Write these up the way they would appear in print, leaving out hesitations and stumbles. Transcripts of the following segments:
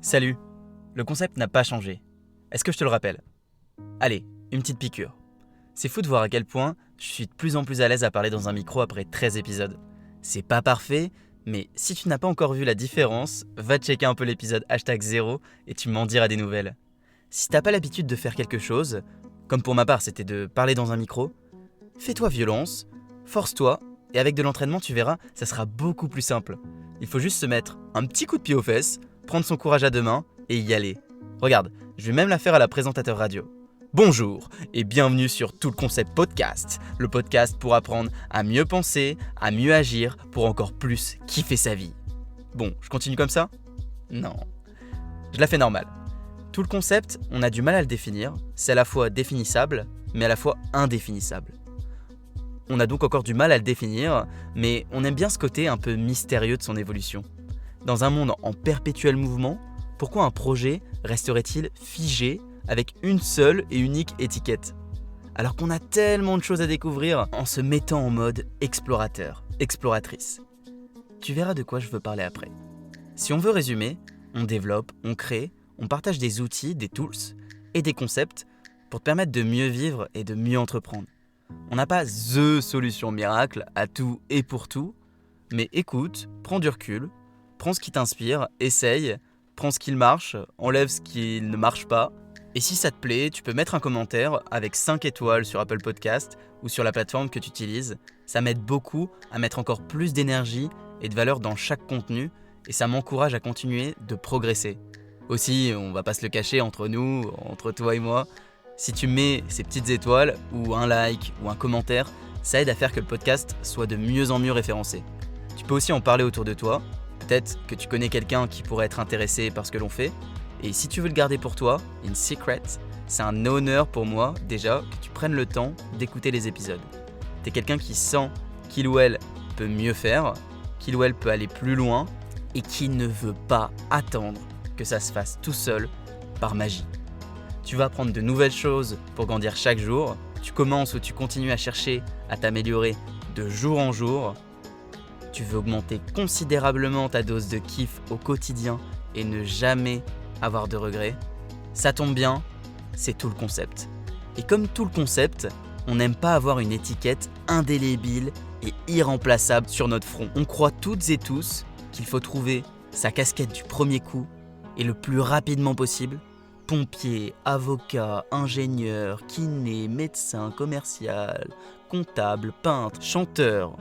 Salut, le concept n'a pas changé. Est-ce que je te le rappelle ? Allez, une petite piqûre. C'est fou de voir à quel point je suis de plus en plus à l'aise à parler dans un micro après 13 épisodes. C'est pas parfait, mais si tu n'as pas encore vu la différence, va checker un peu l'épisode #0 et tu m'en diras des nouvelles. Si t'as pas l'habitude de faire quelque chose, comme pour ma part c'était de parler dans un micro, fais-toi violence, force-toi, et avec de l'entraînement tu verras, ça sera beaucoup plus simple. Il faut juste se mettre un petit coup de pied aux fesses, prendre son courage à deux mains et y aller. Regarde, je vais même la faire à la présentateur radio. Bonjour et bienvenue sur Tout le Concept Podcast, le podcast pour apprendre à mieux penser, à mieux agir, pour encore plus kiffer sa vie. Bon, je continue comme ça ? Non. Je la fais normale. Tout le concept, on a du mal à le définir, c'est à la fois définissable, mais à la fois indéfinissable. On a donc encore du mal à le définir, mais on aime bien ce côté un peu mystérieux de son évolution. Dans un monde en perpétuel mouvement, pourquoi un projet resterait-il figé avec une seule et unique étiquette ? Alors qu'on a tellement de choses à découvrir en se mettant en mode explorateur, exploratrice. Tu verras de quoi je veux parler après. Si on veut résumer, on développe, on crée, on partage des outils, des tools et des concepts pour te permettre de mieux vivre et de mieux entreprendre. On n'a pas THE solution miracle à tout et pour tout, mais écoute, prends du recul, prends ce qui t'inspire, essaye, prends ce qui marche, enlève ce qui ne marche pas. Et si ça te plaît, tu peux mettre un commentaire avec 5 étoiles sur Apple Podcast ou sur la plateforme que tu utilises. Ça m'aide beaucoup à mettre encore plus d'énergie et de valeur dans chaque contenu et ça m'encourage à continuer de progresser. Aussi, on va pas se le cacher entre nous, entre toi et moi, si tu mets ces petites étoiles ou un like ou un commentaire, ça aide à faire que le podcast soit de mieux en mieux référencé. Tu peux aussi en parler autour de toi. Peut-être que tu connais quelqu'un qui pourrait être intéressé par ce que l'on fait. Et si tu veux le garder pour toi, in secret, c'est un honneur pour moi déjà que tu prennes le temps d'écouter les épisodes. T'es quelqu'un qui sent qu'il ou elle peut mieux faire, qu'il ou elle peut aller plus loin et qui ne veut pas attendre que ça se fasse tout seul par magie. Tu vas apprendre de nouvelles choses pour grandir chaque jour. Tu commences ou tu continues à chercher à t'améliorer de jour en jour. Tu veux augmenter considérablement ta dose de kiff au quotidien et ne jamais avoir de regrets. Ça tombe bien, c'est tout le concept. Et comme tout le concept, on n'aime pas avoir une étiquette indélébile et irremplaçable sur notre front. On croit toutes et tous qu'il faut trouver sa casquette du premier coup et le plus rapidement possible. Pompier, avocat, ingénieur, kiné, médecin, commercial, comptable, peintre, chanteur,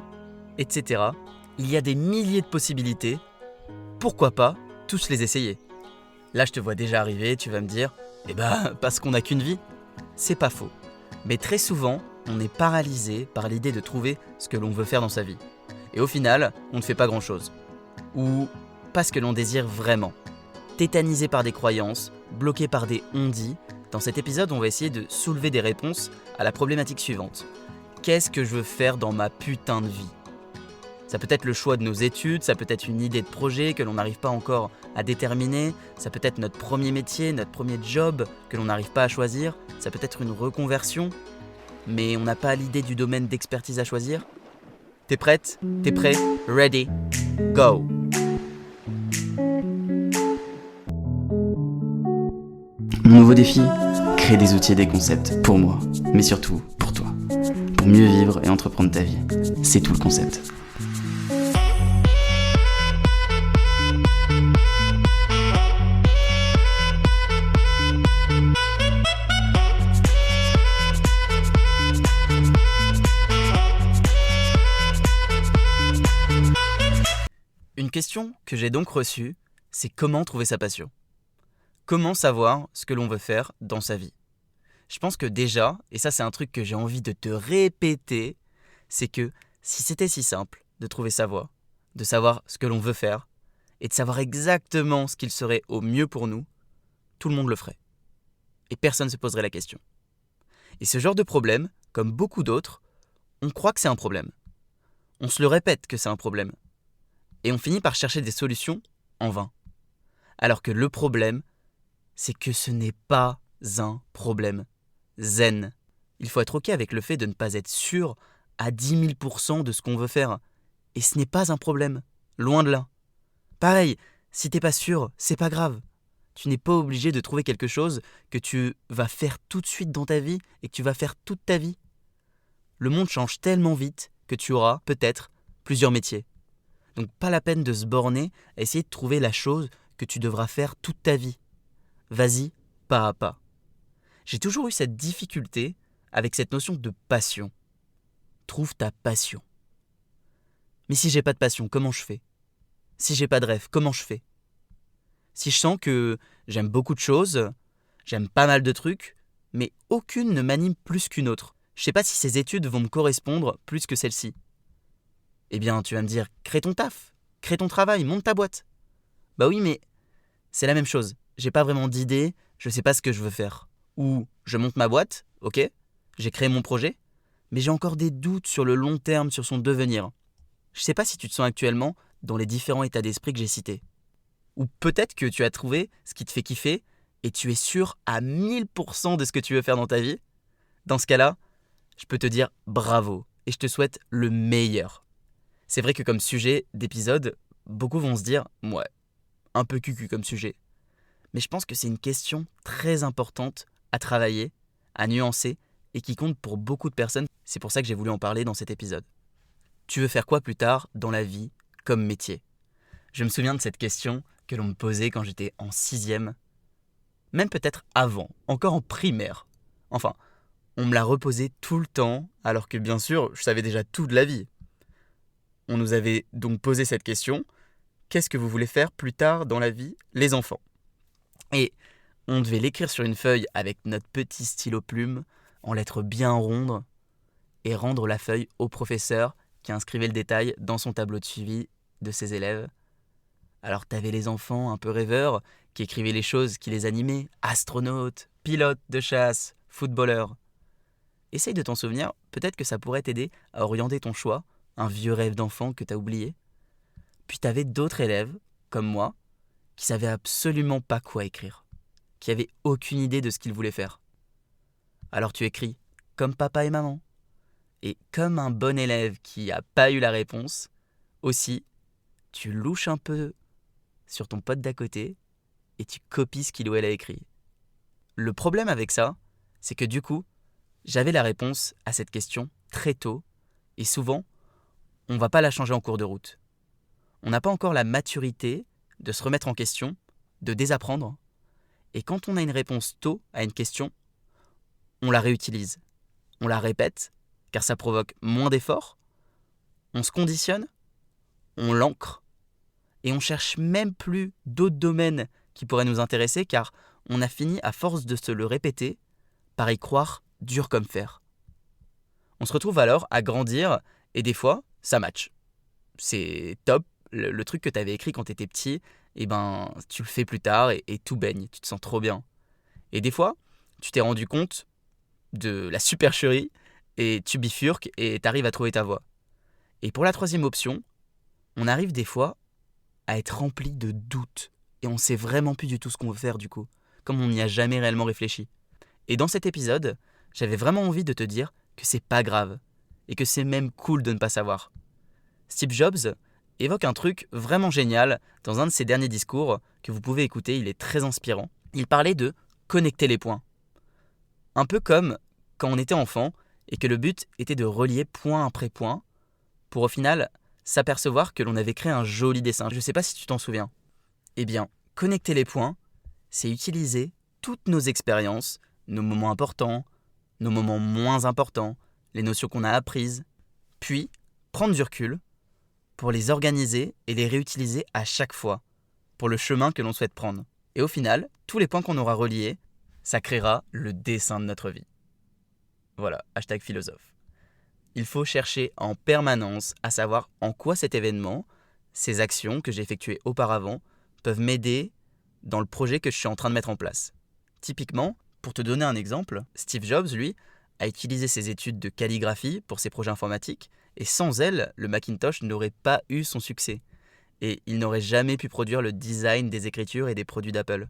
etc. Il y a des milliers de possibilités. Pourquoi pas tous les essayer ? Là, je te vois déjà arriver, tu vas me dire « parce qu'on n'a qu'une vie ». C'est pas faux. Mais très souvent, on est paralysé par l'idée de trouver ce que l'on veut faire dans sa vie. Et au final, on ne fait pas grand-chose. Ou pas ce que l'on désire vraiment. Tétanisé par des croyances, bloqué par des on-dit, dans cet épisode, on va essayer de soulever des réponses à la problématique suivante. Qu'est-ce que je veux faire dans ma putain de vie ? Ça peut être le choix de nos études, ça peut être une idée de projet que l'on n'arrive pas encore à déterminer, ça peut être notre premier métier, notre premier job que l'on n'arrive pas à choisir, ça peut être une reconversion, mais on n'a pas l'idée du domaine d'expertise à choisir. T'es prête ? T'es prêt ? Ready ? Go ! Mon nouveau défi ? Créer des outils et des concepts pour moi, mais surtout pour toi. Pour mieux vivre et entreprendre ta vie. C'est tout le concept. Une question que j'ai donc reçue, c'est comment trouver sa passion ? Comment savoir ce que l'on veut faire dans sa vie ? Je pense que déjà, et ça c'est un truc que j'ai envie de te répéter, c'est que si c'était si simple de trouver sa voie, de savoir ce que l'on veut faire, et de savoir exactement ce qu'il serait au mieux pour nous, tout le monde le ferait. Et personne ne se poserait la question. Et ce genre de problème, comme beaucoup d'autres, on croit que c'est un problème. On se le répète que c'est un problème. Et on finit par chercher des solutions en vain. Alors que le problème, c'est que ce n'est pas un problème. Zen. Il faut être OK avec le fait de ne pas être sûr à 10 000% de ce qu'on veut faire. Et ce n'est pas un problème. Loin de là. Pareil, si t'es pas sûr, c'est pas grave. Tu n'es pas obligé de trouver quelque chose que tu vas faire tout de suite dans ta vie et que tu vas faire toute ta vie. Le monde change tellement vite que tu auras peut-être plusieurs métiers. Donc pas la peine de se borner à essayer de trouver la chose que tu devras faire toute ta vie. Vas-y, pas à pas. J'ai toujours eu cette difficulté avec cette notion de passion. Trouve ta passion. Mais si j'ai pas de passion, comment je fais? Si j'ai pas de rêve, comment je fais? Si je sens que j'aime beaucoup de choses, j'aime pas mal de trucs, mais aucune ne m'anime plus qu'une autre. Je sais pas si ces études vont me correspondre plus que celle-ci. Eh bien, tu vas me dire, crée ton taf, crée ton travail, monte ta boîte. Bah oui, mais c'est la même chose. J'ai pas vraiment d'idée, je sais pas ce que je veux faire. Ou je monte ma boîte, ok, j'ai créé mon projet, mais j'ai encore des doutes sur le long terme, sur son devenir. Je sais pas si tu te sens actuellement dans les différents états d'esprit que j'ai cités. Ou peut-être que tu as trouvé ce qui te fait kiffer et tu es sûr à 1000% de ce que tu veux faire dans ta vie. Dans ce cas-là, je peux te dire bravo et je te souhaite le meilleur. C'est vrai que comme sujet d'épisode, beaucoup vont se dire « ouais, un peu cucu comme sujet ». Mais je pense que c'est une question très importante à travailler, à nuancer et qui compte pour beaucoup de personnes. C'est pour ça que j'ai voulu en parler dans cet épisode. Tu veux faire quoi plus tard dans la vie comme métier? Je me souviens de cette question que l'on me posait quand j'étais en 6e, même peut-être avant, encore en primaire. Enfin, on me l'a reposée tout le temps, alors que bien sûr, je savais déjà tout de la vie. On nous avait donc posé cette question, qu'est-ce que vous voulez faire plus tard dans la vie, les enfants? Et on devait l'écrire sur une feuille avec notre petit stylo plume, en lettres bien rondes, et rendre la feuille au professeur qui inscrivait le détail dans son tableau de suivi de ses élèves. Alors t'avais les enfants un peu rêveurs qui écrivaient les choses qui les animaient, astronautes, pilotes de chasse, footballeurs. Essaye de t'en souvenir, peut-être que ça pourrait t'aider à orienter ton choix, un vieux rêve d'enfant que t'as oublié. Puis t'avais d'autres élèves, comme moi, qui savaient absolument pas quoi écrire, qui avaient aucune idée de ce qu'ils voulaient faire. Alors tu écris comme papa et maman. Et comme un bon élève qui n'a pas eu la réponse, aussi, tu louches un peu sur ton pote d'à côté et tu copies ce qu'il ou elle a écrit. Le problème avec ça, c'est que du coup, j'avais la réponse à cette question très tôt et souvent, on ne va pas la changer en cours de route. On n'a pas encore la maturité de se remettre en question, de désapprendre, et quand on a une réponse tôt à une question, on la réutilise, on la répète, car ça provoque moins d'efforts, on se conditionne, on l'ancre, et on cherche même plus d'autres domaines qui pourraient nous intéresser, car on a fini, à force de se le répéter, par y croire dur comme fer. On se retrouve alors à grandir, et des fois, ça match. C'est top, le truc que tu avais écrit quand tu étais petit, et ben, tu le fais plus tard, et tout baigne, tu te sens trop bien. Et des fois, tu t'es rendu compte de la supercherie, et tu bifurques, et tu arrives à trouver ta voie. Et pour la troisième option, on arrive des fois à être rempli de doutes, et on sait vraiment plus du tout ce qu'on veut faire du coup, comme on n'y a jamais réellement réfléchi. Et dans cet épisode, j'avais vraiment envie de te dire que c'est pas grave, et que c'est même cool de ne pas savoir. Steve Jobs évoque un truc vraiment génial dans un de ses derniers discours que vous pouvez écouter, il est très inspirant. Il parlait de connecter les points. Un peu comme quand on était enfant et que le but était de relier point après point pour au final s'apercevoir que l'on avait créé un joli dessin. Je ne sais pas si tu t'en souviens. Eh bien, connecter les points, c'est utiliser toutes nos expériences, nos moments importants, nos moments moins importants, les notions qu'on a apprises, puis prendre du recul pour les organiser et les réutiliser à chaque fois, pour le chemin que l'on souhaite prendre. Et au final, tous les points qu'on aura reliés, ça créera le dessin de notre vie. Voilà, hashtag philosophe. Il faut chercher en permanence à savoir en quoi cet événement, ces actions que j'ai effectuées auparavant, peuvent m'aider dans le projet que je suis en train de mettre en place. Typiquement, pour te donner un exemple, Steve Jobs, lui, a utilisé ses études de calligraphie pour ses projets informatiques, et sans elle, le Macintosh n'aurait pas eu son succès. Et il n'aurait jamais pu produire le design des écritures et des produits d'Apple.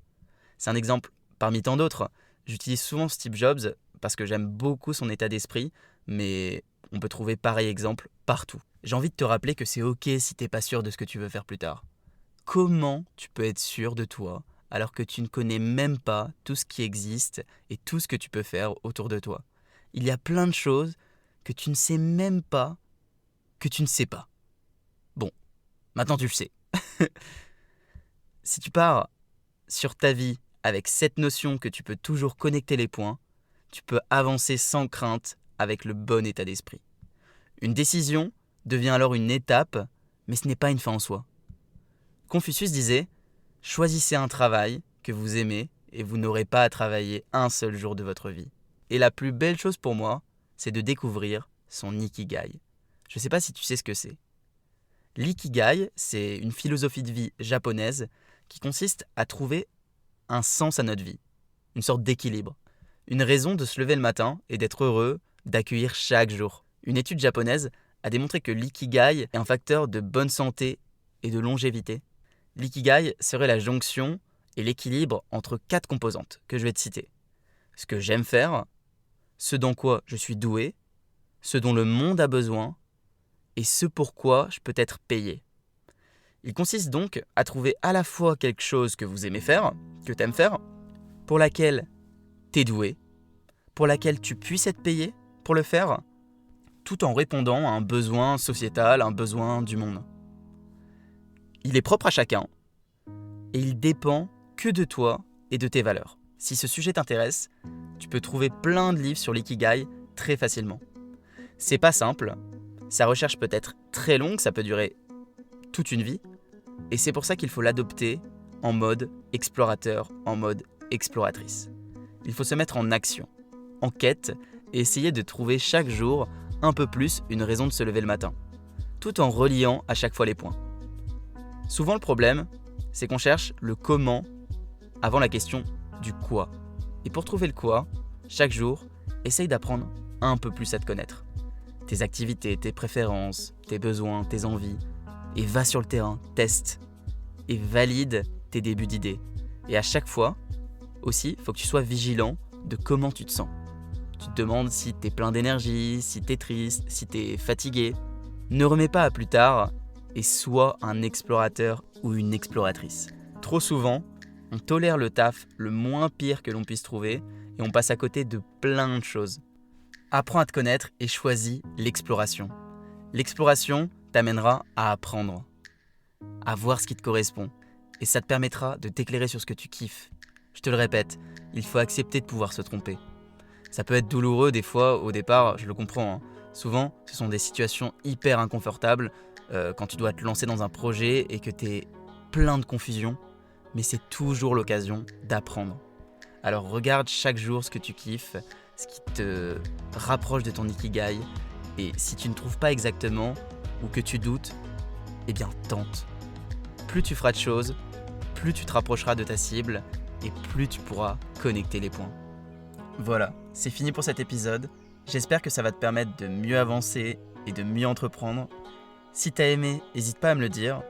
C'est un exemple parmi tant d'autres. J'utilise souvent Steve Jobs parce que j'aime beaucoup son état d'esprit, mais on peut trouver pareil exemple partout. J'ai envie de te rappeler que c'est ok si t'es pas sûr de ce que tu veux faire plus tard. Comment tu peux être sûr de toi alors que tu ne connais même pas tout ce qui existe et tout ce que tu peux faire autour de toi. Il y a plein de choses que tu ne sais même pas que tu ne sais pas. Bon, maintenant tu le sais. Si tu pars sur ta vie avec cette notion que tu peux toujours connecter les points, tu peux avancer sans crainte avec le bon état d'esprit. Une décision devient alors une étape, mais ce n'est pas une fin en soi. Confucius disait « Choisissez un travail que vous aimez et vous n'aurez pas à travailler un seul jour de votre vie. » Et la plus belle chose pour moi, c'est de découvrir son Ikigai. Je ne sais pas si tu sais ce que c'est. L'ikigai, c'est une philosophie de vie japonaise qui consiste à trouver un sens à notre vie, une sorte d'équilibre, une raison de se lever le matin et d'être heureux, d'accueillir chaque jour. Une étude japonaise a démontré que l'ikigai est un facteur de bonne santé et de longévité. L'ikigai serait la jonction et l'équilibre entre 4 composantes que je vais te citer. Ce que j'aime faire, ce dans quoi je suis doué, ce dont le monde a besoin et ce pourquoi je peux être payé. Il consiste donc à trouver à la fois quelque chose que vous aimez faire, que tu aimes faire, pour laquelle tu es doué, pour laquelle tu puisses être payé pour le faire, tout en répondant à un besoin sociétal, un besoin du monde. Il est propre à chacun et il dépend que de toi et de tes valeurs. Si ce sujet t'intéresse, tu peux trouver plein de livres sur l'ikigai très facilement. C'est pas simple, sa recherche peut être très longue, ça peut durer toute une vie, et c'est pour ça qu'il faut l'adopter en mode explorateur, en mode exploratrice. Il faut se mettre en action, en quête, et essayer de trouver chaque jour un peu plus une raison de se lever le matin, tout en reliant à chaque fois les points. Souvent le problème, c'est qu'on cherche le comment avant la question du quoi. Et pour trouver le quoi, chaque jour, essaye d'apprendre un peu plus à te connaître. Tes activités, tes préférences, tes besoins, tes envies. Et va sur le terrain, teste et valide tes débuts d'idées. Et à chaque fois, aussi, il faut que tu sois vigilant de comment tu te sens. Tu te demandes si tu es plein d'énergie, si tu es triste, si tu es fatigué. Ne remets pas à plus tard et sois un explorateur ou une exploratrice. Trop souvent, on tolère le taf le moins pire que l'on puisse trouver et on passe à côté de plein de choses. Apprends à te connaître et choisis l'exploration. L'exploration t'amènera à apprendre, à voir ce qui te correspond et ça te permettra de t'éclairer sur ce que tu kiffes. Je te le répète, il faut accepter de pouvoir se tromper. Ça peut être douloureux des fois, au départ, je le comprends. Hein. Souvent, ce sont des situations hyper inconfortables quand tu dois te lancer dans un projet et que tu es plein de confusion, mais c'est toujours l'occasion d'apprendre. Alors regarde chaque jour ce que tu kiffes, ce qui te rapproche de ton Ikigai, et si tu ne trouves pas exactement ou que tu doutes, eh bien tente. Plus tu feras de choses, plus tu te rapprocheras de ta cible et plus tu pourras connecter les points. Voilà, c'est fini pour cet épisode. J'espère que ça va te permettre de mieux avancer et de mieux entreprendre. Si t'as aimé, n'hésite pas à me le dire.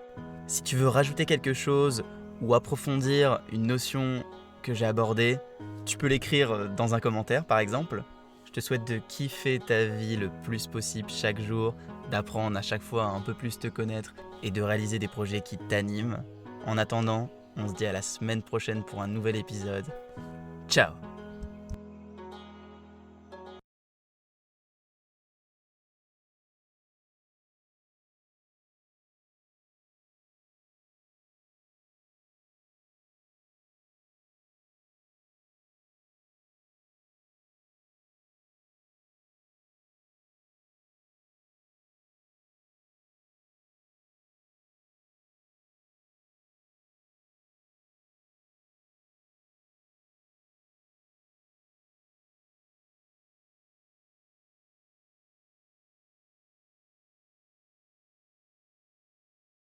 Si tu veux rajouter quelque chose ou approfondir une notion que j'ai abordée, tu peux l'écrire dans un commentaire par exemple. Je te souhaite de kiffer ta vie le plus possible chaque jour, d'apprendre à chaque fois à un peu plus te connaître et de réaliser des projets qui t'animent. En attendant, on se dit à la semaine prochaine pour un nouvel épisode. Ciao!